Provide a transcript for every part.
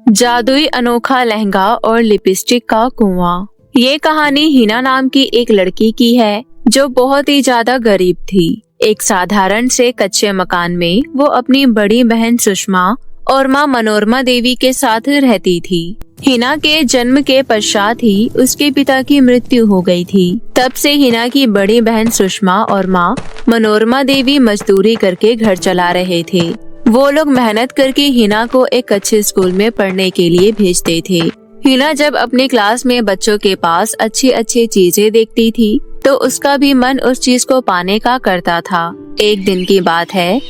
जादुई अनोखा लहंगा और लिपस्टिक का कुआं। ये कहानी हिना नाम की एक लड़की की है जो बहुत ही ज्यादा गरीब थी। एक साधारण से कच्चे मकान में वो अपनी बड़ी बहन सुषमा और माँ मनोरमा देवी के साथ रहती थी। हिना के जन्म के पश्चात ही उसके पिता की मृत्यु हो गई थी। तब से हिना की बड़ी बहन सुषमा और माँ मनोरमा देवी मजदूरी करके घर चला रहे थे। वो लोग मेहनत करके हिना को एक अच्छे स्कूल में पढ़ने के लिए भेजते थे। हिना जब अपनी क्लास में बच्चों के पास अच्छी अच्छी चीजें देखती थी तो उसका भी मन उस चीज को पाने का करता था। एक दिन की बात है,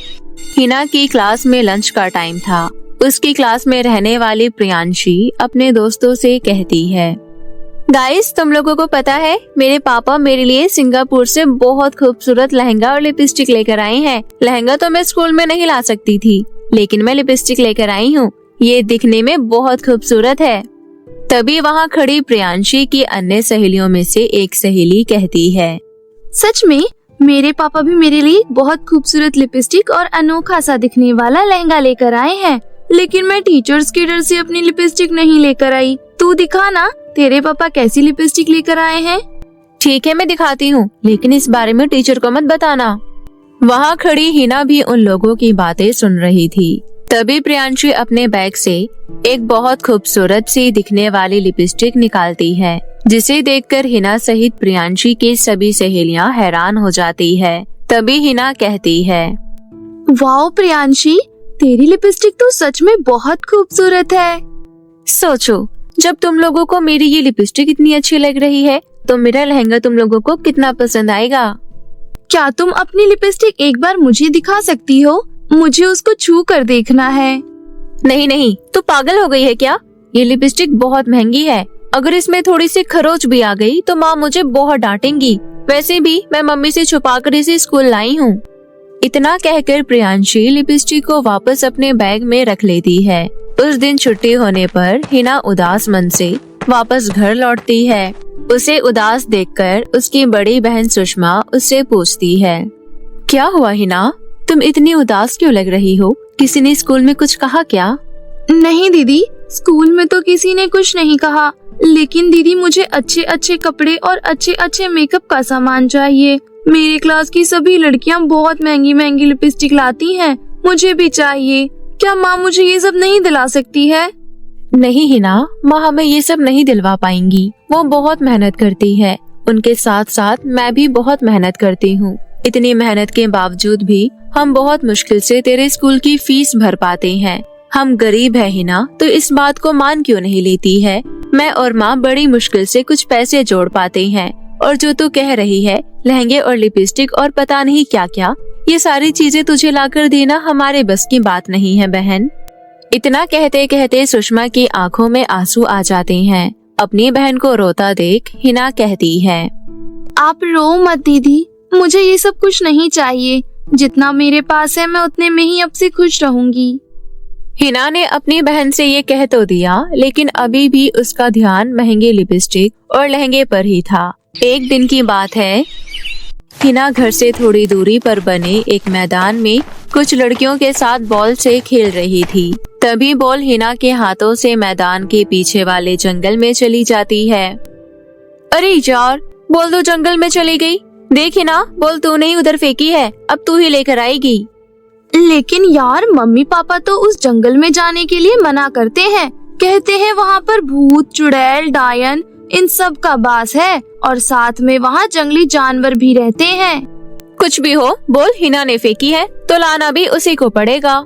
हिना की क्लास में लंच का टाइम था। उसकी क्लास में रहने वाली प्रियांशी अपने दोस्तों से कहती है, गाइस तुम लोगों को पता है मेरे पापा मेरे लिए सिंगापुर से बहुत खूबसूरत लहंगा और लिपस्टिक लेकर आए हैं। लहंगा तो मैं स्कूल में नहीं ला सकती थी, लेकिन मैं लिपस्टिक लेकर आई हूँ। ये दिखने में बहुत खूबसूरत है। तभी वहाँ खड़ी प्रियांशी की अन्य सहेलियों में से एक सहेली कहती है, सच में मेरे पापा भी मेरे लिए बहुत खूबसूरत लिपस्टिक और अनोखा सा दिखने वाला लहंगा लेकर आए हैं, लेकिन मैं टीचर्स के डर से अपनी लिपस्टिक नहीं लेकर आई। तू दिखा ना तेरे पापा कैसी लिपस्टिक लेकर आए हैं। ठीक है मैं दिखाती हूँ, लेकिन इस बारे में टीचर को मत बताना। वहाँ खड़ी हिना भी उन लोगों की बातें सुन रही थी। तभी प्रियांशी अपने बैग से एक बहुत खूबसूरत सी दिखने वाली लिपस्टिक निकालती है, जिसे देखकर हिना सहित प्रियांशी की सभी सहेलियां हैरान हो जाती है। तभी हिना कहती है, वाओ प्रियांशी, तेरी लिपस्टिक तो सच में बहुत खूबसूरत है। सोचो जब तुम लोगों को मेरी ये लिपस्टिक इतनी अच्छी लग रही है तो मेरा लहंगा तुम लोगों को कितना पसंद आएगा। क्या तुम अपनी लिपस्टिक एक बार मुझे दिखा सकती हो? मुझे उसको छू कर देखना है। नहीं, तू पागल हो गई है क्या? ये लिपस्टिक बहुत महंगी है। अगर इसमें थोड़ी सी खरोच भी आ गई तो माँ मुझे बहुत डांटेंगी। वैसे भी मैं मम्मी से छुपाकर इसे स्कूल लाई हूँ। इतना कहकर प्रियांशी लिपस्टिक को वापस अपने बैग में रख लेती है। उस दिन छुट्टी होने पर हिना उदास मन से वापस घर लौटती है। उसे उदास देखकर उसकी बड़ी बहन सुषमा उससे पूछती है, क्या हुआ हिना, तुम इतनी उदास क्यों लग रही हो? किसी ने स्कूल में कुछ कहा क्या? नहीं दीदी, स्कूल में तो किसी ने कुछ नहीं कहा, लेकिन दीदी मुझे अच्छे अच्छे कपड़े और अच्छे अच्छे मेकअप का सामान चाहिए। मेरी क्लास की सभी लड़कियां बहुत महंगी महंगी लिपस्टिक लाती हैं, मुझे भी चाहिए। क्या माँ मुझे ये सब नहीं दिला सकती है? नहीं हिना, माँ हमें ये सब नहीं दिलवा पाएंगी। वो बहुत मेहनत करती है। उनके साथ साथ मैं भी बहुत मेहनत करती हूँ। इतनी मेहनत के बावजूद भी हम बहुत मुश्किल से तेरे स्कूल की फीस भर पाते हैं। हम गरीब है हिना, तो इस बात को मान क्यों नहीं लेती है? मैं और माँ बड़ी मुश्किल से कुछ पैसे जोड़ पाते हैं, और जो तू कह रही है लहंगे और लिपस्टिक और पता नहीं क्या क्या, ये सारी चीजें तुझे लाकर देना हमारे बस की बात नहीं है बहन। इतना कहते कहते सुषमा की आंखों में आंसू आ जाते हैं। अपनी बहन को रोता देख हिना कहती है, आप रो मत दीदी, मुझे ये सब कुछ नहीं चाहिए। जितना मेरे पास है मैं उतने में ही अब से खुश रहूंगी। हिना ने अपनी बहन से ये कह तो दिया, लेकिन अभी भी उसका ध्यान महंगे लिपस्टिक और लहंगे पर ही था। एक दिन की बात है, हिना घर से थोड़ी दूरी पर बने एक मैदान में कुछ लड़कियों के साथ बॉल से खेल रही थी। तभी बॉल हिना के हाथों से मैदान के पीछे वाले जंगल में चली जाती है। अरे यार, बॉल तो जंगल में चली गई। देख हिना, बॉल तूने ही उधर फेंकी है, अब तू ही लेकर आएगी। लेकिन यार मम्मी पापा तो उस जंगल में जाने के लिए मना करते हैं। कहते हैं वहाँ पर भूत, चुड़ैल, डायन इन सब का वास है, और साथ में वहाँ जंगली जानवर भी रहते हैं। कुछ भी हो, बॉल हिना ने फेंकी है तो लाना भी उसी को पड़ेगा।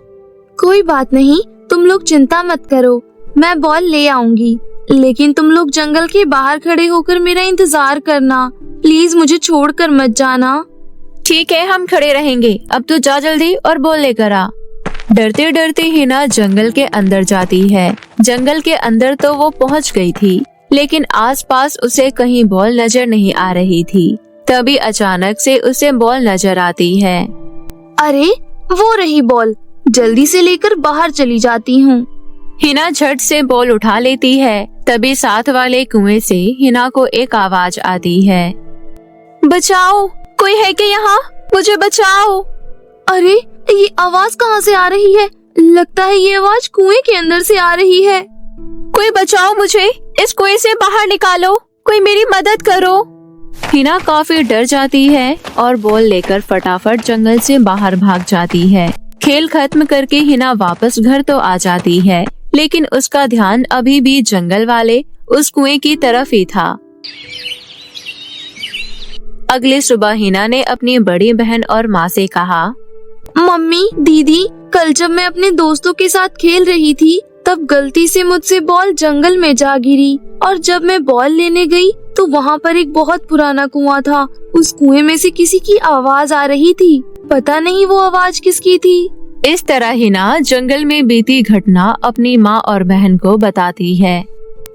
कोई बात नहीं, तुम लोग चिंता मत करो, मैं बॉल ले आऊंगी। लेकिन तुम लोग जंगल के बाहर खड़े होकर मेरा इंतजार करना, प्लीज मुझे छोड़कर मत जाना। ठीक है, हम खड़े रहेंगे। अब तू जा जल्दी और बॉल लेकर आ। डरते डरते हिना जंगल के अंदर जाती है। जंगल के अंदर तो वो पहुंच गई थी, लेकिन आसपास उसे कहीं बॉल नजर नहीं आ रही थी। तभी अचानक से उसे बॉल नजर आती है। अरे वो रही बॉल, जल्दी से लेकर बाहर चली जाती हूँ। हिना झट से बॉल उठा लेती है। तभी साथ वाले कुएं से हिना को एक आवाज आती है, बचाओ, कोई है क्या यहाँ? मुझे बचाओ। अरे ये आवाज कहाँ से आ रही है? लगता है ये आवाज कुएं के अंदर से आ रही है। कोई बचाओ मुझे, इस कुएं से बाहर निकालो, कोई मेरी मदद करो। हिना काफी डर जाती है और बॉल लेकर फटाफट जंगल से बाहर भाग जाती है। खेल खत्म करके हिना वापस घर तो आ जाती है, लेकिन उसका ध्यान अभी भी जंगल वाले उस कुएं की तरफ ही था। अगली सुबह हिना ने अपनी बड़ी बहन और माँ से कहा, मम्मी, दीदी, कल जब मैं अपने दोस्तों के साथ खेल रही थी तब गलती से मुझसे बॉल जंगल में जा गिरी और जब मैं बॉल लेने गई तो वहाँ पर एक बहुत पुराना कुआं था। उस कुएं में से किसी की आवाज आ रही थी, पता नहीं वो आवाज किसकी थी। इस तरह हिना जंगल में बीती घटना अपनी माँ और बहन को बताती है।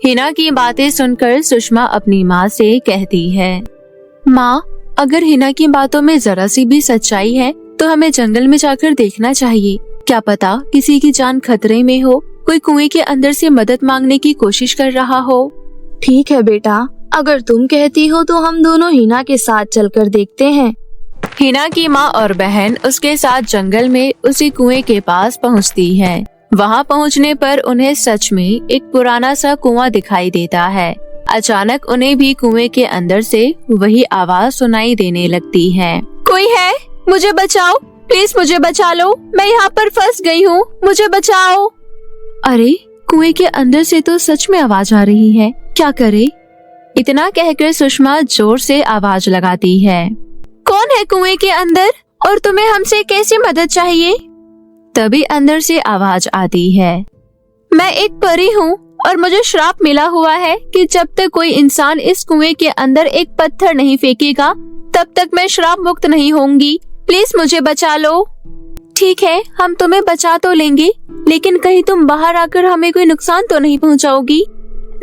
हिना की बातें सुनकर सुषमा अपनी माँ से कहती है, माँ, अगर हिना की बातों में जरा सी भी सच्चाई है तो हमें जंगल में जाकर देखना चाहिए। क्या पता किसी की जान खतरे में हो, कोई कुएं के अंदर से मदद मांगने की कोशिश कर रहा हो। ठीक है बेटा, अगर तुम कहती हो तो हम दोनों हिना के साथ चलकर देखते हैं। हिना की माँ और बहन उसके साथ जंगल में उसी कुएं के पास पहुँचती है। वहाँ पहुँचने पर उन्हें सच में एक पुराना सा कुआं दिखाई देता है। अचानक उन्हें भी कुएं के अंदर से वही आवाज सुनाई देने लगती है, कोई है, मुझे बचाओ, प्लीज मुझे बचा लो, मैं यहाँ पर फंस गई हूँ, मुझे बचाओ। अरे, कुएं के अंदर से तो सच में आवाज आ रही है, क्या करे? इतना कहकर सुषमा जोर से आवाज लगाती है, कौन है कुएं के अंदर और तुम्हें हमसे कैसी मदद चाहिए? तभी अंदर से आवाज आती है, मैं एक परी हूँ और मुझे श्राप मिला हुआ है कि जब तक कोई इंसान इस कुएं के अंदर एक पत्थर नहीं फेंकेगा तब तक मैं श्राप मुक्त नहीं होंगी, प्लीज मुझे बचा लो। ठीक है, हम तुम्हें बचा तो लेंगे, लेकिन कहीं तुम बाहर आकर हमें कोई नुकसान तो नहीं पहुंचाओगी?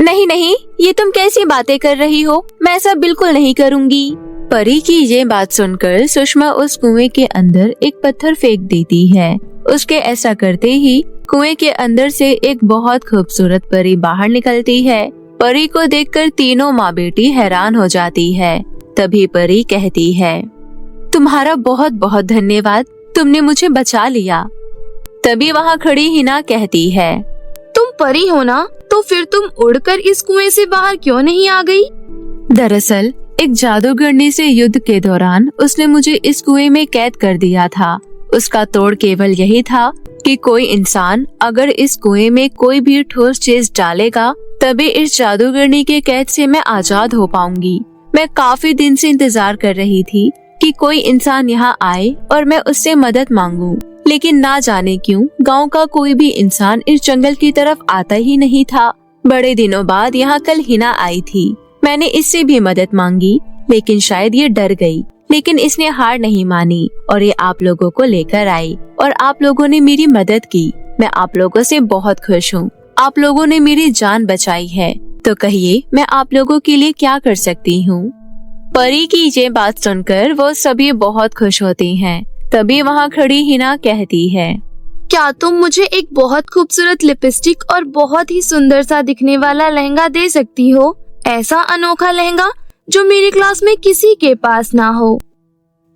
नहीं नहीं, ये तुम कैसी बातें कर रही हो, मैं ऐसा बिल्कुल नहीं करूंगी। परी की ये बात सुनकर सुषमा उस कुएं के अंदर एक पत्थर फेंक देती है। उसके ऐसा करते ही कुएं के अंदर से एक बहुत खूबसूरत परी बाहर निकलती है। परी को देखकर तीनों माँ बेटी हैरान हो जाती है। तभी परी कहती है, तुम्हारा बहुत बहुत धन्यवाद, तुमने मुझे बचा लिया। तभी वहाँ खड़ी हिना कहती है, तुम परी हो ना, तो फिर तुम उड़कर इस कुएं से बाहर क्यों नहीं आ गई? दरअसल एक जादूगरनी से युद्ध के दौरान उसने मुझे इस कुएं में कैद कर दिया था। उसका तोड़ केवल यही था कि कोई इंसान अगर इस कुएं में कोई भी ठोस चीज डालेगा तभी इस जादूगरनी के कैद से मैं आजाद हो पाऊंगी। मैं काफी दिन से इंतजार कर रही थी कि कोई इंसान यहाँ आए और मैं उससे मदद मांगूं, लेकिन ना जाने क्यों गांव का कोई भी इंसान इस जंगल की तरफ आता ही नहीं था। बड़े दिनों बाद यहाँ कल हिना आई थी। मैंने इससे भी मदद मांगी, लेकिन शायद ये डर गई, लेकिन इसने हार नहीं मानी और ये आप लोगों को लेकर आई और आप लोगों ने मेरी मदद की। मैं आप लोगों से बहुत खुश हूँ। आप लोगों ने मेरी जान बचाई है, तो कहिए मैं आप लोगों के लिए क्या कर सकती हूँ? परी की ये बात सुनकर वो सभी बहुत खुश होती हैं। तभी वहाँ खड़ी हिना कहती है, क्या तुम मुझे एक बहुत खूबसूरत लिपस्टिक और बहुत ही सुंदर सा दिखने वाला लहंगा दे सकती हो? ऐसा अनोखा लहंगा जो मेरी क्लास में किसी के पास ना हो।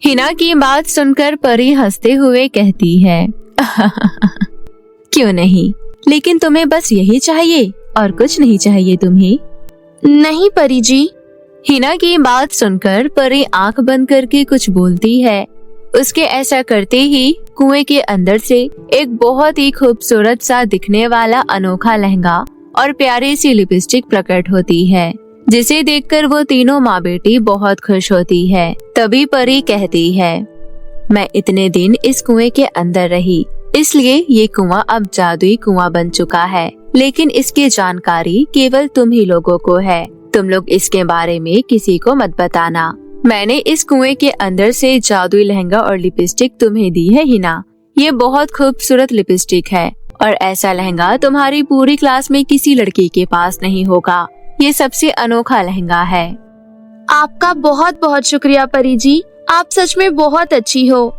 हिना की बात सुनकर परी हंसते हुए कहती है, क्यों नहीं, लेकिन तुम्हें बस यही चाहिए और कुछ नहीं चाहिए तुम्हें? नहीं परी जी। हिना की बात सुनकर परी आंख बंद करके कुछ बोलती है। उसके ऐसा करते ही कुएं के अंदर से एक बहुत ही खूबसूरत सा दिखने वाला अनोखा लहंगा और प्यारी सी लिपस्टिक प्रकट होती है, जिसे देखकर वो तीनों माँ बेटी बहुत खुश होती है। तभी परी कहती है, मैं इतने दिन इस कुएं के अंदर रही, इसलिए ये कुआं अब जादुई कुआं बन चुका है, लेकिन इसकी जानकारी केवल तुम ही लोगों को है। तुम लोग इसके बारे में किसी को मत बताना। मैंने इस कुएं के अंदर से जादुई लहंगा और लिपस्टिक तुम्हें दी है हिना। ये बहुत खूबसूरत लिपस्टिक है और ऐसा लहंगा तुम्हारी पूरी क्लास में किसी लड़की के पास नहीं होगा। ये सबसे अनोखा लहंगा है। आपका बहुत बहुत शुक्रिया परी जी, आप सच में बहुत अच्छी हो।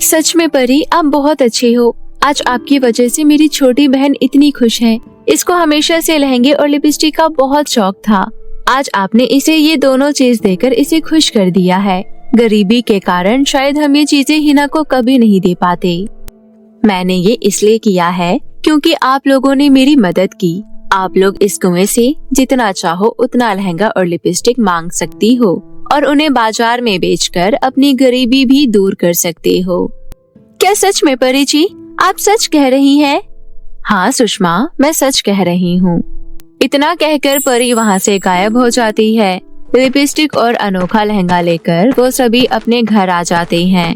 सच में परी, आप बहुत अच्छे हो। आज आपकी वजह से मेरी छोटी बहन इतनी खुश है। इसको हमेशा से लहंगे और लिपस्टिक का बहुत शौक था। आज आपने इसे ये दोनों चीज देकर इसे खुश कर दिया है। गरीबी के कारण शायद हम ये चीजें हिना को कभी नहीं दे पाते। मैंने ये इसलिए किया है क्योंकि आप लोगों ने मेरी मदद की आप लोग इस कुएं से जितना चाहो उतना लहंगा और लिपस्टिक मांग सकती हो और उन्हें बाजार में बेचकर अपनी गरीबी भी दूर कर सकते हो। क्या सच में परी जी, आप सच कह रही हैं? हाँ सुषमा, मैं सच कह रही हूँ। इतना कहकर परी वहाँ से गायब हो जाती है। लिपस्टिक और अनोखा लहंगा लेकर वो सभी अपने घर आ जाते हैं।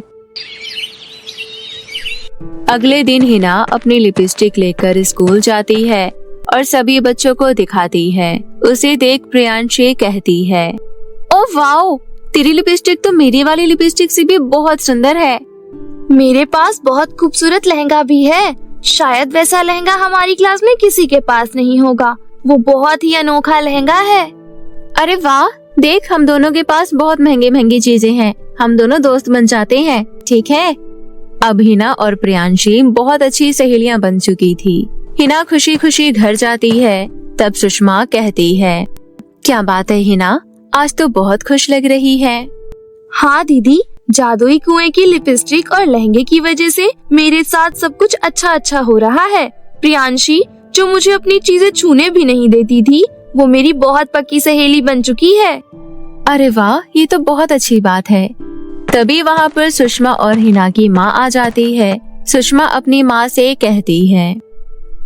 अगले दिन हिना अपनी लिपस्टिक लेकर स्कूल जाती है और सभी बच्चों को दिखाती है। उसे देख प्रियांशी कहती है, ओह वाओ, तेरी लिपस्टिक तो मेरी वाली लिपस्टिक से भी बहुत सुंदर है। मेरे पास बहुत खूबसूरत लहंगा भी है। शायद वैसा लहंगा हमारी क्लास में किसी के पास नहीं होगा। वो बहुत ही अनोखा लहंगा है। अरे वाह, देख हम दोनों के पास बहुत महंगी महंगी चीजें हैं। हम दोनों दोस्त बन जाते हैं, ठीक है? अब हिना और प्रियांशी बहुत अच्छी सहेलियां बन चुकी थी। हिना खुशी खुशी घर जाती है। तब सुषमा कहती है, क्या बात है हिना, आज तो बहुत खुश लग रही है। हाँ दीदी, जादुई कुएं की लिपस्टिक और लहंगे की वजह से मेरे साथ सब कुछ अच्छा हो रहा है। प्रियांशी, जो मुझे अपनी चीजें छूने भी नहीं देती थी, वो मेरी बहुत पक्की सहेली बन चुकी है। अरे वाह, ये तो बहुत अच्छी बात है। तभी वहाँ पर सुषमा और हिना की माँ आ जाती है। सुषमा अपनी माँ से कहती है,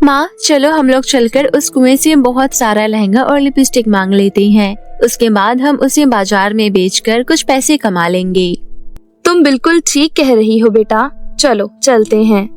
माँ चलो हम लोग चलकर उस कुएं से बहुत सारा लहंगा और लिपस्टिक मांग लेते हैं। उसके बाद हम उसे बाजार में बेचकर कुछ पैसे कमा लेंगे। तुम बिल्कुल ठीक कह रही हो बेटा, चलो चलते हैं।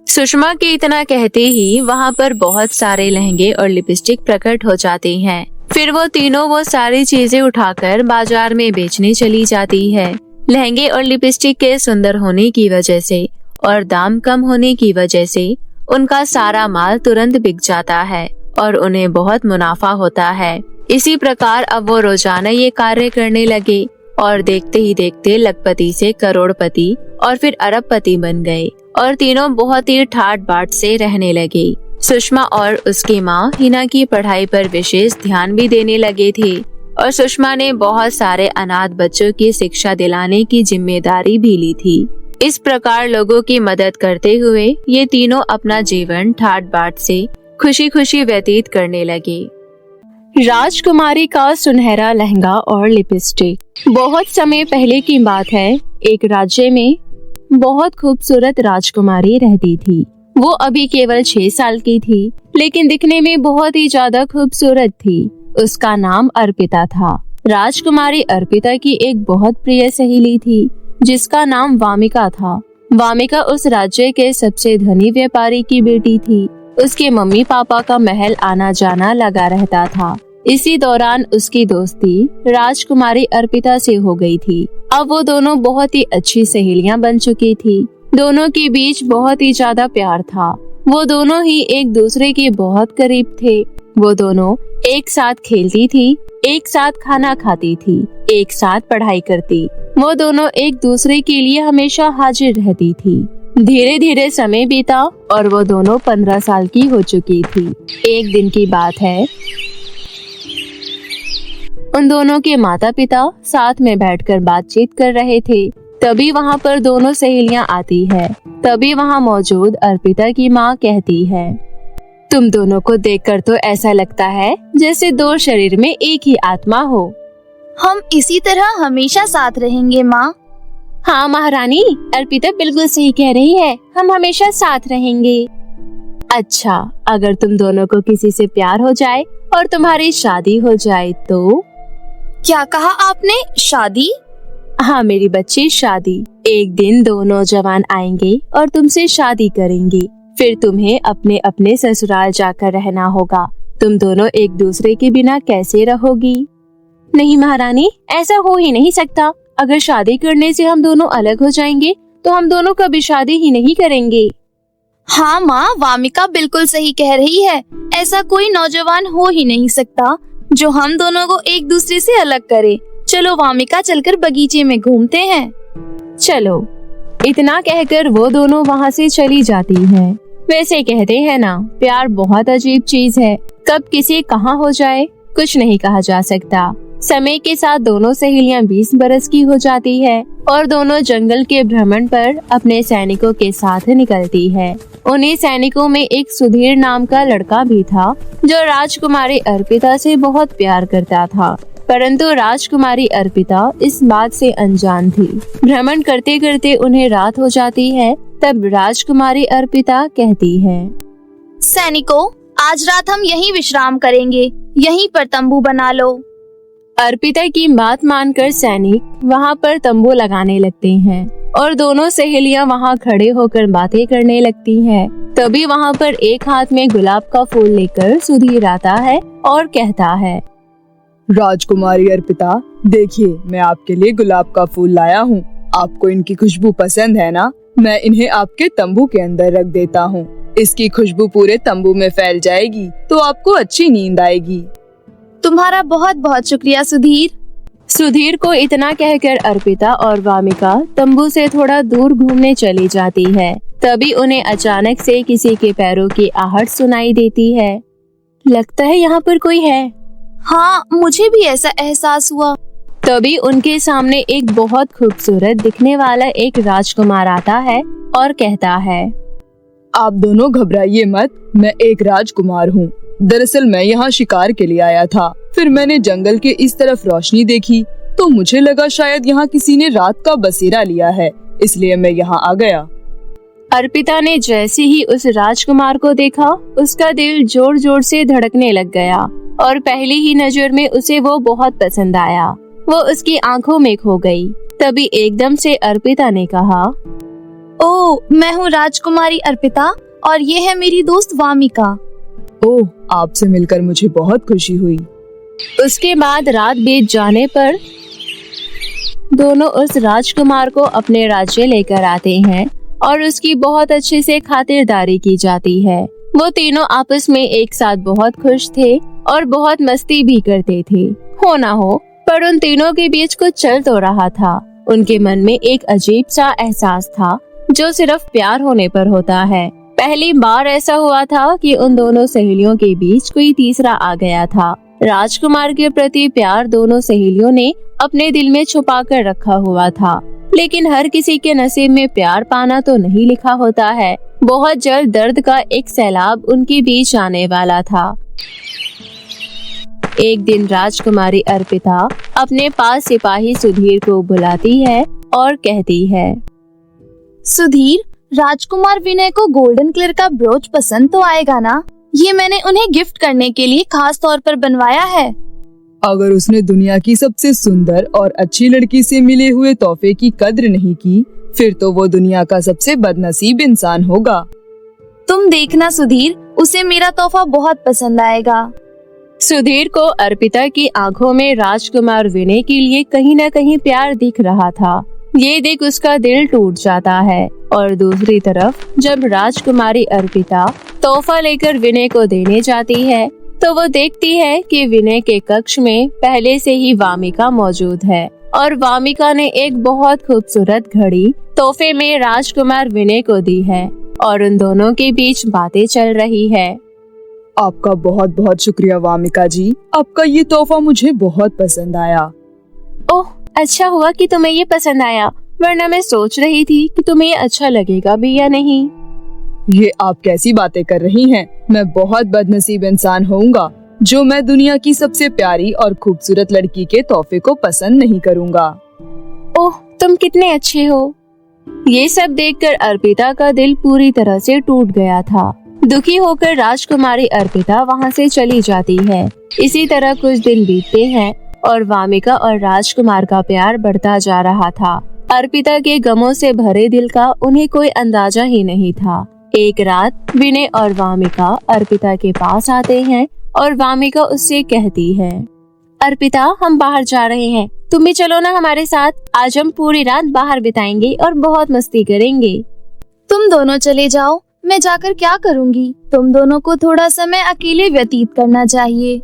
सुषमा के इतना कहते ही वहाँ पर बहुत सारे लहंगे और लिपस्टिक प्रकट हो जाते हैं। फिर वो तीनों वो सारी चीजें उठाकर बाजार में बेचने चली जाती है। लहंगे और लिपस्टिक के सुंदर होने की वजह से और दाम कम होने की वजह से उनका सारा माल तुरंत बिक जाता है और उन्हें बहुत मुनाफा होता है। इसी प्रकार अब वो रोजाना ये कार्य करने लगे और देखते ही देखते लखपति से करोड़पति और फिर अरबपति बन गए और तीनों बहुत ही ठाट बाट से रहने लगे। सुषमा और उसकी माँ हिना की पढ़ाई पर विशेष ध्यान भी देने लगे थे और सुषमा ने बहुत सारे अनाथ बच्चों की शिक्षा दिलाने की जिम्मेदारी भी ली थी। इस प्रकार लोगों की मदद करते हुए ये तीनों अपना जीवन ठाट बाट से खुशी खुशी व्यतीत करने लगे। राजकुमारी का सुनहरा लहंगा और लिपस्टिक। बहुत समय पहले की बात है, एक राज्य में बहुत खूबसूरत राजकुमारी रहती थी। वो अभी केवल 6 साल की थी, लेकिन दिखने में बहुत ही ज्यादा खूबसूरत थी। उसका नाम अर्पिता था। राजकुमारी अर्पिता की एक बहुत प्रिय सहेली थी, जिसका नाम वामिका था। वामिका उस राज्य के सबसे धनी व्यापारी की बेटी थी। उसके मम्मी पापा का महल आना जाना लगा रहता था। इसी दौरान उसकी दोस्ती राजकुमारी अर्पिता से हो गई थी। अब वो दोनों बहुत ही अच्छी सहेलियां बन चुकी थी। दोनों के बीच बहुत ही ज्यादा प्यार था। वो दोनों ही एक दूसरे के बहुत करीब थे। वो दोनों एक साथ खेलती थी, एक साथ खाना खाती थी, एक साथ पढ़ाई करती। वो दोनों एक दूसरे के लिए हमेशा हाजिर रहती थी। धीरे धीरे समय बीता और वो दोनों 15 साल की हो चुकी थी। एक दिन की बात है, उन दोनों के माता पिता साथ में बैठकर बातचीत कर रहे थे। तभी वहाँ पर दोनों सहेलियाँ आती है। तभी वहाँ मौजूद अर्पिता की माँ कहती है, तुम दोनों को देखकर तो ऐसा लगता है जैसे 2 शरीर में एक ही आत्मा हो। हम इसी तरह हमेशा साथ रहेंगे माँ। हाँ महारानी, अर्पिता बिल्कुल सही कह रही है, हम हमेशा साथ रहेंगे। अच्छा, अगर तुम दोनों को किसी से प्यार हो जाए और तुम्हारी शादी हो जाए तो? क्या कहा आपने? शादी? हाँ मेरी बच्ची, शादी। एक दिन 2 नौजवान आएंगे और तुमसे शादी करेंगे। फिर तुम्हें अपने अपने ससुराल जाकर रहना होगा। तुम दोनों एक दूसरे के बिना कैसे रहोगी? नहीं महारानी, ऐसा हो ही नहीं सकता। अगर शादी करने से हम दोनों अलग हो जाएंगे तो हम दोनों कभी शादी ही नहीं करेंगे। हाँ माँ, वामिका बिल्कुल सही कह रही है। ऐसा कोई नौजवान हो ही नहीं सकता जो हम दोनों को एक दूसरे से अलग करे। चलो वामिका, चलकर बगीचे में घूमते हैं। चलो। इतना कहकर वो दोनों वहाँ से चली जाती हैं। वैसे कहते हैं ना, प्यार बहुत अजीब चीज है। कब किसी कहाँ हो जाए कुछ नहीं कहा जा सकता। समय के साथ दोनों सहेलियां 20 बरस की हो जाती है और दोनों जंगल के भ्रमण पर अपने सैनिकों के साथ निकलती है। उन्हीं सैनिकों में एक सुधीर नाम का लड़का भी था जो राजकुमारी अर्पिता से बहुत प्यार करता था, परंतु राजकुमारी अर्पिता इस बात से अनजान थी। भ्रमण करते करते उन्हें रात हो जाती है। तब राजकुमारी अर्पिता कहती है, सैनिकों, आज रात हम यहीं विश्राम करेंगे, यहीं पर तंबू बना लो। अर्पिता की बात मानकर सैनिक वहाँ पर तंबू लगाने लगते हैं और दोनों सहेलियां वहाँ खड़े होकर बातें करने लगती हैं। तभी वहाँ पर एक हाथ में गुलाब का फूल लेकर सुधीर आता है और कहता है, राजकुमारी अर्पिता, देखिए मैं आपके लिए गुलाब का फूल लाया हूँ। आपको इनकी खुशबू पसंद है ना? मैं इन्हें आपके तंबू के अंदर रख देता हूँ। इसकी खुशबू पूरे तंबू में फैल जाएगी तो आपको अच्छी नींद आएगी। तुम्हारा बहुत बहुत शुक्रिया सुधीर। सुधीर को इतना कहकर अर्पिता और वामिका तंबू से थोड़ा दूर घूमने चली जाती है। तभी उन्हें अचानक से किसी के पैरों की आहट सुनाई देती है। लगता है यहाँ पर कोई है। हाँ, मुझे भी ऐसा एहसास हुआ। तभी उनके सामने एक बहुत खूबसूरत दिखने वाला एक राजकुमार आता है और कहता है, आप दोनों घबराइए मत, मैं एक राजकुमार हूँ। दरअसल मैं यहाँ शिकार के लिए आया था। फिर मैंने जंगल के इस तरफ रोशनी देखी तो मुझे लगा शायद यहाँ किसी ने रात का बसेरा लिया है, इसलिए मैं यहाँ आ गया। अर्पिता ने जैसे ही उस राजकुमार को देखा, उसका दिल जोर जोर से धड़कने लग गया और पहली ही नजर में उसे वो बहुत पसंद आया। वो उसकी आंखों में खो गई। तभी एकदम से अर्पिता ने कहा, ओह, मैं हूँ राजकुमारी अर्पिता और ये है मेरी दोस्त वामिका। ओह, आपसे मिलकर मुझे बहुत खुशी हुई। उसके बाद रात बीत जाने पर दोनों उस राजकुमार को अपने राज्य लेकर आते हैं और उसकी बहुत अच्छे से खातिरदारी की जाती है। वो तीनों आपस में एक साथ बहुत खुश थे और बहुत मस्ती भी करते थे। हो ना हो, पर उन तीनों के बीच कुछ चल तो रहा था। उनके मन में एक अजीब सा एहसास था जो सिर्फ प्यार होने पर होता है। पहली बार ऐसा हुआ था कि उन दोनों सहेलियों के बीच कोई तीसरा आ गया था। राजकुमार के प्रति प्यार दोनों सहेलियों ने अपने दिल में छुपा कर रखा हुआ था, लेकिन हर किसी के नसीब में प्यार पाना तो नहीं लिखा होता है। बहुत जल्द दर्द का एक सैलाब उनके बीच आने वाला था। एक दिन राजकुमारी अर्पिता अपने पास सिपाही सुधीर को बुलाती है और कहती है, सुधीर, राजकुमार विनय को गोल्डन कलर का ब्रोच पसंद तो आएगा ना? ये मैंने उन्हें गिफ्ट करने के लिए खास तौर पर बनवाया है। अगर उसने दुनिया की सबसे सुंदर और अच्छी लड़की से मिले हुए तोहफे की कद्र नहीं की, फिर तो वो दुनिया का सबसे बदनसीब इंसान होगा। तुम देखना सुधीर, उसे मेरा तोहफा बहुत पसंद आएगा। सुधीर को अर्पिता की आंखों में राजकुमार विनय के लिए कहीं न कहीं प्यार दिख रहा था। ये देख उसका दिल टूट जाता है। और दूसरी तरफ जब राजकुमारी अर्पिता तोहफा लेकर विनय को देने जाती है तो वो देखती है कि विनय के कक्ष में पहले से ही वामिका मौजूद है और वामिका ने एक बहुत खूबसूरत घड़ी तोहफे में राजकुमार विनय को दी है और उन दोनों के बीच बातें चल रही है। आपका बहुत बहुत शुक्रिया वामिका जी, आपका ये तोहफा मुझे बहुत पसंद आया। ओह, अच्छा हुआ कि तुम्हें ये पसंद आया, वरना मैं सोच रही थी कि तुम्हें ये अच्छा लगेगा भी या नहीं। ये आप कैसी बातें कर रही हैं? मैं बहुत बदनसीब इंसान होऊंगा जो मैं दुनिया की सबसे प्यारी और खूबसूरत लड़की के तोहफे को पसंद नहीं करूंगा। ओह, तुम कितने अच्छे हो। ये सब देखकर अर्पिता का दिल पूरी तरह से टूट गया था। दुखी होकर राजकुमारी अर्पिता वहाँ से चली जाती है। इसी तरह कुछ दिन बीतते हैं और वामिका और राजकुमार का प्यार बढ़ता जा रहा था। अर्पिता के गमों से भरे दिल का उन्हें कोई अंदाजा ही नहीं था। एक रात विनय और वामिका अर्पिता के पास आते हैं और वामिका उससे कहती है, अर्पिता, हम बाहर जा रहे हैं, तुम भी चलो ना हमारे साथ। आज हम पूरी रात बाहर बिताएंगे और बहुत मस्ती करेंगे। तुम दोनों चले जाओ, मैं जाकर क्या करूँगी? तुम दोनों को थोड़ा समय अकेले व्यतीत करना चाहिए।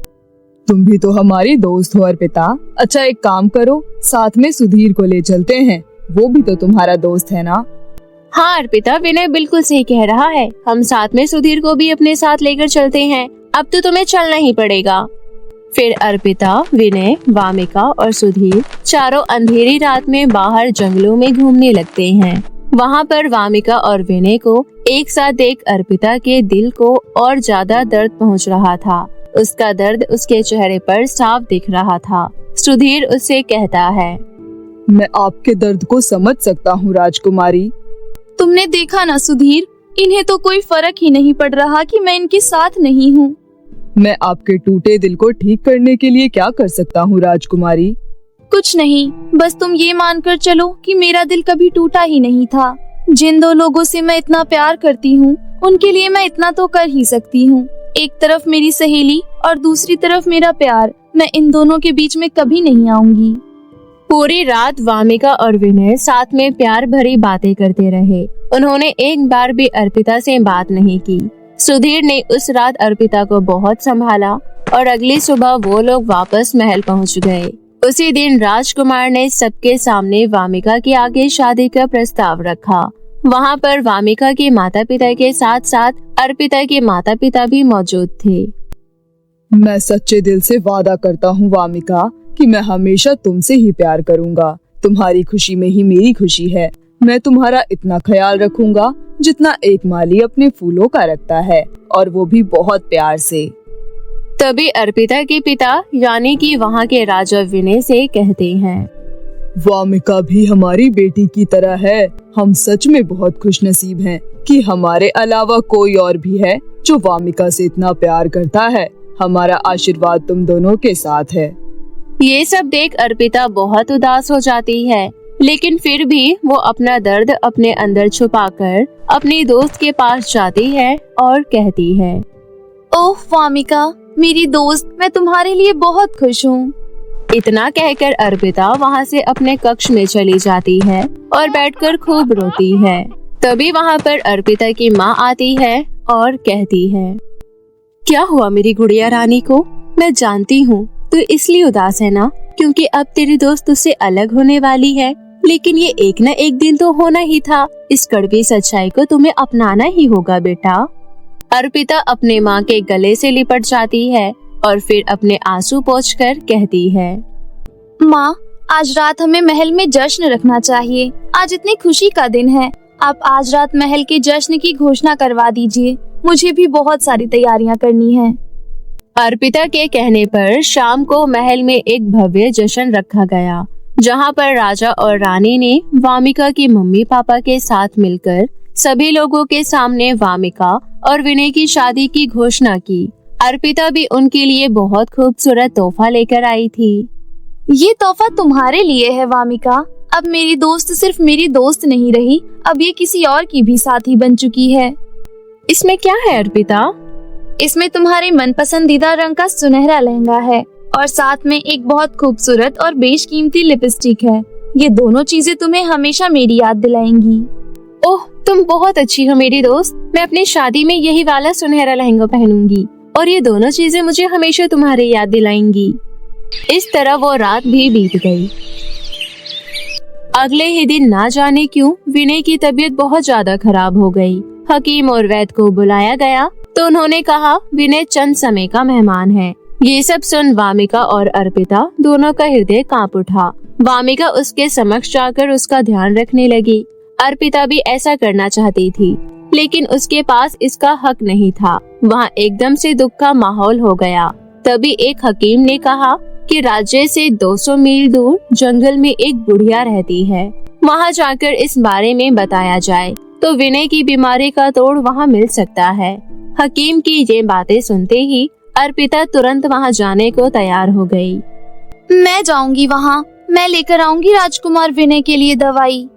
तुम भी तो हमारी दोस्त हो अर्पिता। अच्छा, एक काम करो, साथ में सुधीर को ले चलते हैं, वो भी तो तुम्हारा दोस्त है ना। हाँ अर्पिता, विनय बिल्कुल सही कह रहा है। हम साथ में सुधीर को भी अपने साथ लेकर चलते हैं। अब तो तुम्हें चलना ही पड़ेगा। फिर अर्पिता, विनय, वामिका और सुधीर चारों अंधेरी रात में बाहर जंगलों में घूमने लगते हैं। वहाँ पर वामिका और विनय को एक साथ देख अर्पिता के दिल को और ज्यादा दर्द पहुँच रहा था। उसका दर्द उसके चेहरे पर साफ दिख रहा था। सुधीर उससे कहता है, मैं आपके दर्द को समझ सकता हूँ राजकुमारी। तुमने देखा ना सुधीर, इन्हें तो कोई फर्क ही नहीं पड़ रहा कि मैं इनके साथ नहीं हूँ। मैं आपके टूटे दिल को ठीक करने के लिए क्या कर सकता हूँ राजकुमारी? कुछ नहीं, बस तुम ये मानकर चलो कि मेरा दिल कभी टूटा ही नहीं था। जिन दो लोगों से मैं इतना प्यार करती हूँ, उनके लिए मैं इतना तो कर ही सकती हूँ। एक तरफ मेरी सहेली और दूसरी तरफ मेरा प्यार, मैं इन दोनों के बीच में कभी नहीं आऊंगी। पूरी रात वामिका और विनय साथ में प्यार भरी बातें करते रहे। उन्होंने एक बार भी अर्पिता से बात नहीं की। सुधीर ने उस रात अर्पिता को बहुत संभाला और अगली सुबह वो लोग वापस महल पहुंच गए। उसी दिन राजकुमार ने सबके सामने वामिका के आगे शादी का प्रस्ताव रखा। वहाँ पर वामिका के माता पिता के साथ साथ अर्पिता के माता पिता भी मौजूद थे। मैं सच्चे दिल से वादा करता हूँ वामिका कि मैं हमेशा तुमसे ही प्यार करूँगा। तुम्हारी खुशी में ही मेरी खुशी है। मैं तुम्हारा इतना ख्याल रखूंगा जितना एक माली अपने फूलों का रखता है, और वो भी बहुत प्यार से। तभी अर्पिता के पिता यानी कि वहाँ के राजा विनय से कहते हैं, वामिका भी हमारी बेटी की तरह है। हम सच में बहुत खुशनसीब हैं कि हमारे अलावा कोई और भी है जो वामिका से इतना प्यार करता है। हमारा आशीर्वाद तुम दोनों के साथ है। ये सब देख अर्पिता बहुत उदास हो जाती है, लेकिन फिर भी वो अपना दर्द अपने अंदर छुपाकर अपनी दोस्त के पास जाती है और कहती है, ओह वामिका, मेरी दोस्त, मैं तुम्हारे लिए बहुत खुश हूँ। इतना कहकर अर्पिता वहाँ से अपने कक्ष में चली जाती है और बैठकर खूब रोती है। तभी वहाँ पर अर्पिता की माँ आती है और कहती है, क्या हुआ मेरी गुड़िया रानी को? मैं जानती हूँ तू इसलिए उदास है ना, क्योंकि अब तेरी दोस्त तुझसे अलग होने वाली है। लेकिन ये एक न एक दिन तो होना ही था। इस कड़वी सच्चाई को तुम्हें अपनाना ही होगा बेटा। अर्पिता अपने माँ के गले से लिपट जाती है और फिर अपने आंसू पोंछकर कहती है, माँ, आज रात हमें महल में जश्न रखना चाहिए। आज इतनी खुशी का दिन है। आप आज रात महल के जश्न की घोषणा करवा दीजिए। मुझे भी बहुत सारी तैयारियां करनी है। अर्पिता के कहने पर शाम को महल में एक भव्य जश्न रखा गया, जहाँ पर राजा और रानी ने वामिका की मम्मी पापा के साथ मिलकर सभी लोगों के सामने वामिका और विनय की शादी की घोषणा की। अर्पिता भी उनके लिए बहुत खूबसूरत तोहफा लेकर आई थी। ये तोहफा तुम्हारे लिए है वामिका। अब मेरी दोस्त सिर्फ मेरी दोस्त नहीं रही, अब ये किसी और की भी साथी बन चुकी है। इसमें क्या है अर्पिता? इसमें तुम्हारे मनपसंदीदा रंग का सुनहरा लहंगा है और साथ में एक बहुत खूबसूरत और बेशकीमती लिपस्टिक है। ये दोनों चीजें तुम्हें हमेशा मेरी याद दिलाएंगी। ओह, तुम बहुत अच्छी हो मेरी दोस्त। मैं अपनी शादी में यही वाला सुनहरा लहंगा पहनूंगी और ये दोनों चीजें मुझे हमेशा तुम्हारी याद दिलाएंगी। इस तरह वो रात भी बीत गई। अगले ही दिन ना जाने क्यों विनय की तबीयत बहुत ज्यादा खराब हो गई। हकीम और वैद्य को बुलाया गया तो उन्होंने कहा विनय चंद समय का मेहमान है। ये सब सुन वामिका और अर्पिता दोनों का हृदय कांप उठा। वामिका उसके समक्ष जाकर उसका ध्यान रखने लगी। अर्पिता भी ऐसा करना चाहती थी, लेकिन उसके पास इसका हक नहीं था। वहाँ एकदम से दुख का माहौल हो गया। तभी एक हकीम ने कहा कि राज्य से 200 मील दूर जंगल में एक बुढ़िया रहती है। वहाँ जाकर इस बारे में बताया जाए तो विनय की बीमारी का तोड़ वहाँ मिल सकता है। हकीम की ये बातें सुनते ही अर्पिता तुरंत वहाँ जाने को तैयार हो गई। मैं जाऊंगी वहाँ। मैं लेकर आऊंगी राजकुमार विनय के लिए दवाई।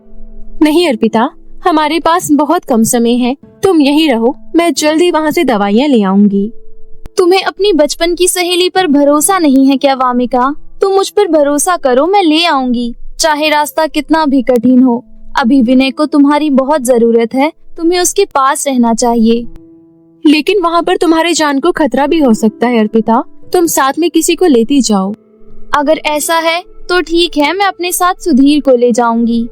नहीं अर्पिता, हमारे पास बहुत कम समय है। तुम यहीं रहो, मैं जल्दी वहाँ से दवाइयाँ ले आऊंगी। तुम्हें अपनी बचपन की सहेली पर भरोसा नहीं है क्या वामिका? तुम मुझ पर भरोसा करो, मैं ले आऊंगी, चाहे रास्ता कितना भी कठिन हो। अभी विनय को तुम्हारी बहुत जरूरत है। तुम्हें उसके पास रहना चाहिए। लेकिन वहाँ पर तुम्हारे जान को खतरा भी हो सकता है अर्पिता। तुम साथ में किसी को लेती जाओ। अगर ऐसा है तो ठीक है, मैं अपने साथ सुधीर को ले जाऊंगी।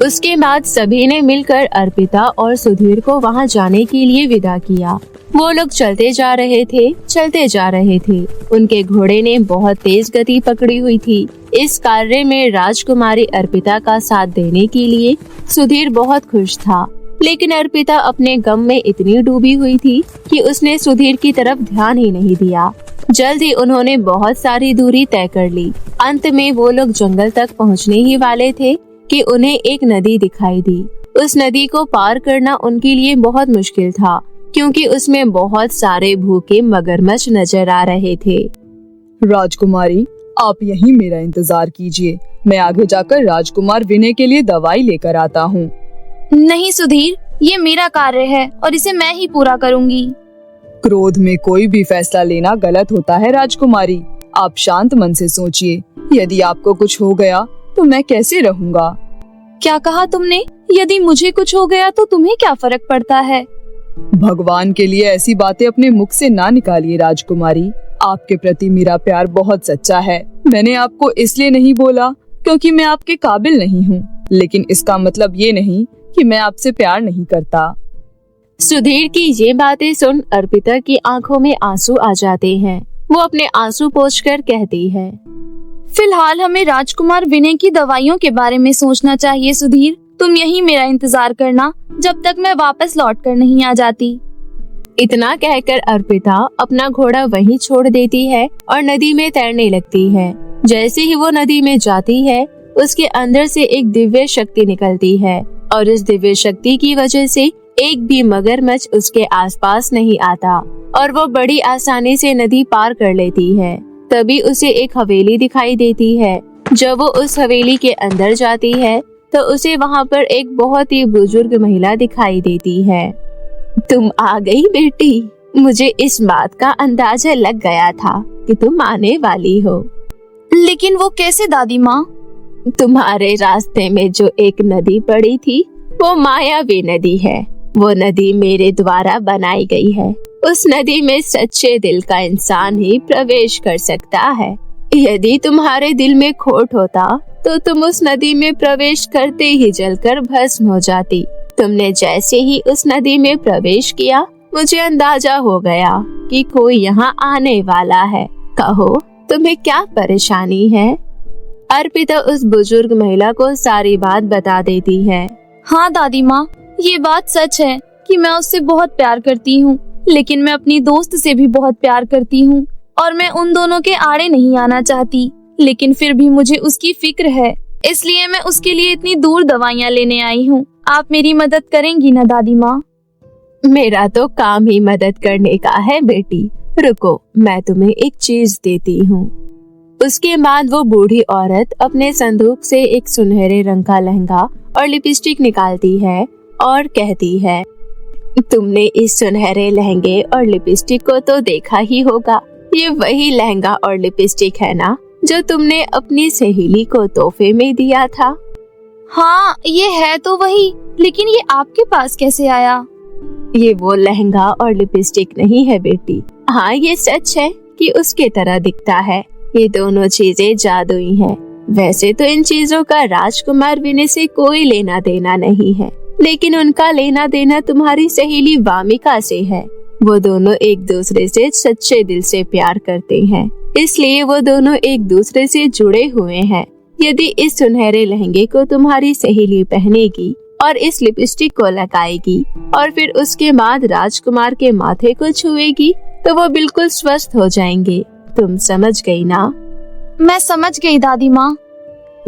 उसके बाद सभी ने मिलकर अर्पिता और सुधीर को वहां जाने के लिए विदा किया। वो लोग चलते जा रहे थे। उनके घोड़े ने बहुत तेज गति पकड़ी हुई थी। इस कार्य में राजकुमारी अर्पिता का साथ देने के लिए सुधीर बहुत खुश था, लेकिन अर्पिता अपने गम में इतनी डूबी हुई थी कि उसने सुधीर की तरफ ध्यान ही नहीं दिया। जल्द ही उन्होंने बहुत सारी दूरी तय कर ली। अंत में वो लोग जंगल तक पहुंचने ही वाले थे कि उन्हें एक नदी दिखाई दी। उस नदी को पार करना उनके लिए बहुत मुश्किल था, क्योंकि उसमें बहुत सारे भूखे मगरमच्छ नजर आ रहे थे। राजकुमारी, आप यहीं मेरा इंतजार कीजिए। मैं आगे जाकर राजकुमार विनय के लिए दवाई लेकर आता हूँ। नहीं सुधीर, ये मेरा कार्य है और इसे मैं ही पूरा करूँगी। क्रोध में कोई भी फैसला लेना गलत होता है राजकुमारी। आप शांत मन से सोचिए। यदि आपको कुछ हो गया तो मैं कैसे रहूँगा? क्या कहा तुमने? यदि मुझे कुछ हो गया तो तुम्हें क्या फर्क पड़ता है? भगवान के लिए ऐसी बातें अपने मुख से ना निकालिए राजकुमारी। आपके प्रति मेरा प्यार बहुत सच्चा है। मैंने आपको इसलिए नहीं बोला क्योंकि मैं आपके काबिल नहीं हूँ, लेकिन इसका मतलब ये नहीं कि मैं आपसे प्यार नहीं करता। सुधीर की ये बातें सुन अर्पिता की आंखों में आंसू आ जाते हैं। वो अपने आंसू पोंछकर कहती है, फिलहाल हमें राजकुमार विनय की दवाइयों के बारे में सोचना चाहिए सुधीर। तुम यहीं मेरा इंतजार करना जब तक मैं वापस लौट कर नहीं आ जाती। इतना कहकर अर्पिता अपना घोड़ा वहीं छोड़ देती है और नदी में तैरने लगती है। जैसे ही वो नदी में जाती है, उसके अंदर से एक दिव्य शक्ति निकलती है और इस दिव्य शक्ति की वजह से एक भी मगरमच्छ उसके आसपास नहीं आता और वो बड़ी आसानी से नदी पार कर लेती है। तभी उसे एक हवेली दिखाई देती है। जब वो उस हवेली के अंदर जाती है तो उसे वहाँ पर एक बहुत ही बुजुर्ग महिला दिखाई देती है। तुम आ गई बेटी। मुझे इस बात का अंदाजा लग गया था कि तुम आने वाली हो। लेकिन वो कैसे दादी माँ? तुम्हारे रास्ते में जो एक नदी पड़ी थी वो मायावी नदी है। वो नदी मेरे द्वारा बनाई गई है। उस नदी में सच्चे दिल का इंसान ही प्रवेश कर सकता है। यदि तुम्हारे दिल में खोट होता तो तुम उस नदी में प्रवेश करते ही जलकर भस्म हो जाती। तुमने जैसे ही उस नदी में प्रवेश किया, मुझे अंदाजा हो गया कि कोई यहाँ आने वाला है। कहो, तुम्हें क्या परेशानी है? अर्पिता उस बुजुर्ग महिला को सारी बात बता देती है। हाँ दादी माँ, ये बात सच है कि मैं उससे बहुत प्यार करती हूँ, लेकिन मैं अपनी दोस्त से भी बहुत प्यार करती हूँ और मैं उन दोनों के आड़े नहीं आना चाहती। लेकिन फिर भी मुझे उसकी फिक्र है, इसलिए मैं उसके लिए इतनी दूर दवाइयाँ लेने आई हूँ। आप मेरी मदद करेंगी ना दादी माँ? मेरा तो काम ही मदद करने का है बेटी। रुको, मैं तुम्हें एक चीज देती हूँ। उसके बाद वो बूढ़ी औरत अपने संदूक से एक सुनहरे रंग का लहंगा और लिपस्टिक निकालती है और कहती है, तुमने इस सुनहरे लहंगे और लिपस्टिक को तो देखा ही होगा। ये वही लहंगा और लिपस्टिक है ना जो तुमने अपनी सहेली को तोहफे में दिया था? हाँ, ये है तो वही, लेकिन ये आपके पास कैसे आया? ये वो लहंगा और लिपस्टिक नहीं है बेटी। हाँ, ये सच है कि उसके तरह दिखता है। ये दोनों चीजें जादुई हैं। वैसे तो इन चीजों का राजकुमार विनय से कोई लेना देना नहीं है, लेकिन उनका लेना देना तुम्हारी सहेली वामिका से है। वो दोनों एक दूसरे से सच्चे दिल से प्यार करते हैं, इसलिए वो दोनों एक दूसरे से जुड़े हुए हैं। यदि इस सुनहरे लहंगे को तुम्हारी सहेली पहनेगी और इस लिपस्टिक को लगाएगी और फिर उसके बाद राजकुमार के माथे को छुएगी तो वो बिल्कुल स्वस्थ हो जाएंगे। तुम समझ गई ना? मैं समझ गई दादी माँ।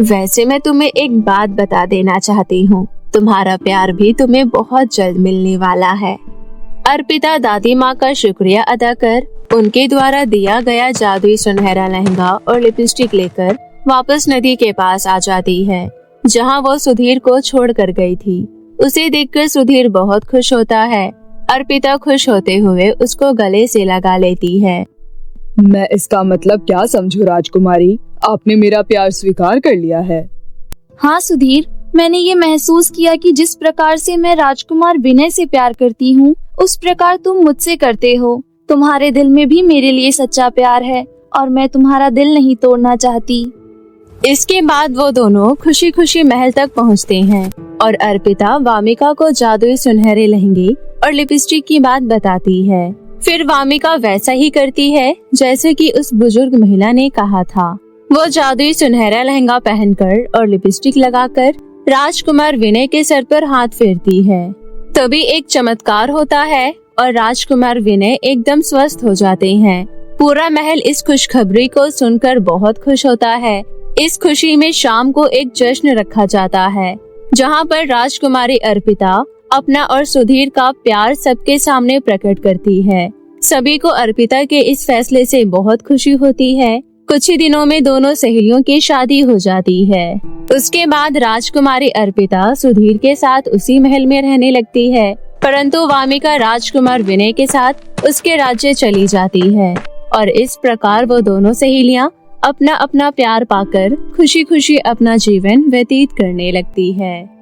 वैसे मैं तुम्हें एक बात बता देना चाहती हूँ, तुम्हारा प्यार भी तुम्हें बहुत जल्द मिलने वाला है। अर्पिता दादी माँ का शुक्रिया अदा कर उनके द्वारा दिया गया जादुई सुनहरा लहंगा और लिपस्टिक लेकर वापस नदी के पास आ जाती है, जहाँ वो सुधीर को छोड़ कर गई थी। उसे देखकर सुधीर बहुत खुश होता है। अर्पिता खुश होते हुए उसको गले से लगा लेती है। मैं इसका मतलब क्या समझूं राजकुमारी? आपने मेरा प्यार स्वीकार कर लिया है? हाँ सुधीर, मैंने ये महसूस किया कि जिस प्रकार से मैं राजकुमार विनय से प्यार करती हूँ, उस प्रकार तुम मुझसे करते हो। तुम्हारे दिल में भी मेरे लिए सच्चा प्यार है और मैं तुम्हारा दिल नहीं तोड़ना चाहती। इसके बाद वो दोनों खुशी खुशी महल तक पहुंचते हैं और अर्पिता वामिका को जादुई सुनहरे लहंगे और लिपस्टिक की बात बताती है। फिर वामिका वैसा ही करती है जैसे कि उस बुजुर्ग महिला ने कहा था। वो जादुई सुनहरा लहंगा पहनकर और लिपस्टिक लगाकर राजकुमार विनय के सर पर हाथ फेरती है। तभी एक चमत्कार होता है और राजकुमार विनय एकदम स्वस्थ हो जाते हैं। पूरा महल इस खुशखबरी को सुनकर बहुत खुश होता है। इस खुशी में शाम को एक जश्न रखा जाता है जहाँ पर राजकुमारी अर्पिता अपना और सुधीर का प्यार सबके सामने प्रकट करती है। सभी को अर्पिता के इस फैसले से बहुत खुशी होती है। कुछ ही दिनों में दोनों सहेलियों की शादी हो जाती है। उसके बाद राजकुमारी अर्पिता सुधीर के साथ उसी महल में रहने लगती है, परंतु वामिका राजकुमार विनय के साथ उसके राज्य चली जाती है और इस प्रकार वो दोनों सहेलियां अपना अपना प्यार पाकर खुशी खुशी अपना जीवन व्यतीत करने लगती है।